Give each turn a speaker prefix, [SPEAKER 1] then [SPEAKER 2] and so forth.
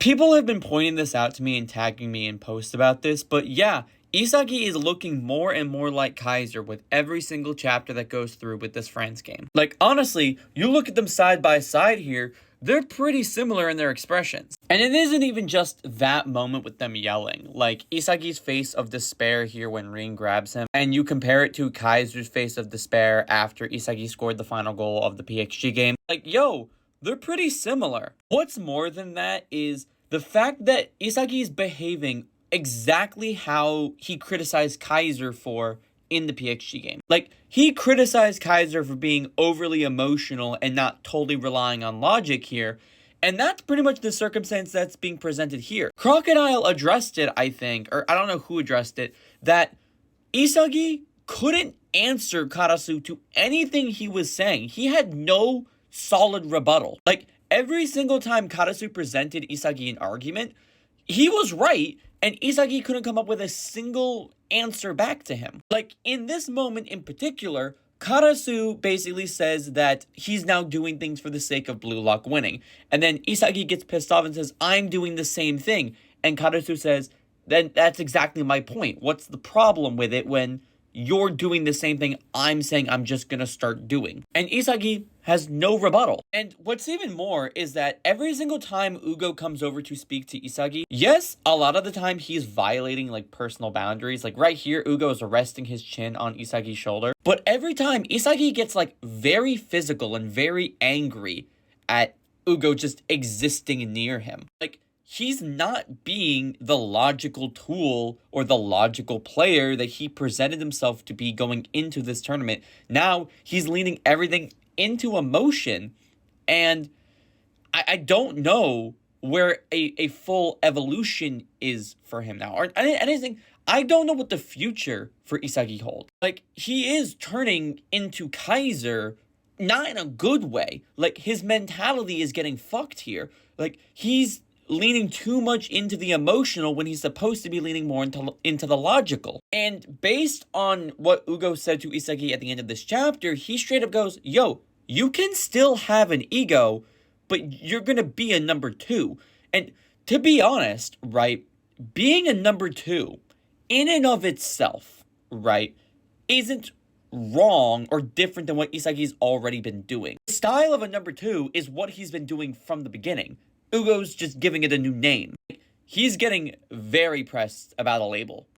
[SPEAKER 1] People have been pointing this out to me and tagging me in posts about this, but yeah, Isagi is looking more and more like Kaiser with every single chapter that goes through with this France game. Like, honestly, you look at them side by side here, they're pretty similar in their expressions. And it isn't even just that moment with them yelling. Like, Isagi's face of despair here when Rin grabs him, and you compare it to Kaiser's face of despair after Isagi scored the final goal of the PXG game. Like, yo, they're pretty similar. What's more than that is the fact that Isagi is behaving exactly how he criticized Kaiser for in the PXG game. Like, he criticized Kaiser for being overly emotional and not totally relying on logic here, and that's pretty much the circumstance that's being presented here. Crocodile addressed it, I think, or I don't know who addressed it, that Isagi couldn't answer Karasu to anything he was saying. He had no solid rebuttal. Like, every single time Karasu presented Isagi an argument, he was right, and Isagi couldn't come up with a single answer back to him. Like, in this moment in particular, Karasu basically says that he's now doing things for the sake of Blue Lock winning. And then Isagi gets pissed off and says, I'm doing the same thing. And Karasu says, then that's exactly my point. What's the problem with it when you're doing the same thing I'm saying I'm just gonna start doing? And Isagi has no rebuttal. And what's even more is that every single time Ugo comes over to speak to Isagi, yes, a lot of the time he's violating like personal boundaries. Like right here, Ugo is resting his chin on Isagi's shoulder. But every time Isagi gets like very physical and very angry at Ugo just existing near him. Like, he's not being the logical tool or the logical player that he presented himself to be going into this tournament. Now he's leaning everything into emotion, and I don't know where a full evolution is for him now. Or anything. I don't know what the future for Isagi holds. Like, he is turning into Kaiser, not in a good way. Like, his mentality is getting fucked here. Like, he's leaning too much into the emotional when he's supposed to be leaning more into the logical. And based on what Ugo said to Isagi at the end of this chapter, he straight up goes, yo, you can still have an ego, but you're gonna be a number two. And to be honest, right, being a number two in and of itself, right, isn't wrong or different than what Isagi's already been doing. The style of a number two is what he's been doing from the beginning. Ugo's just giving it a new name. He's getting very pressed about a label.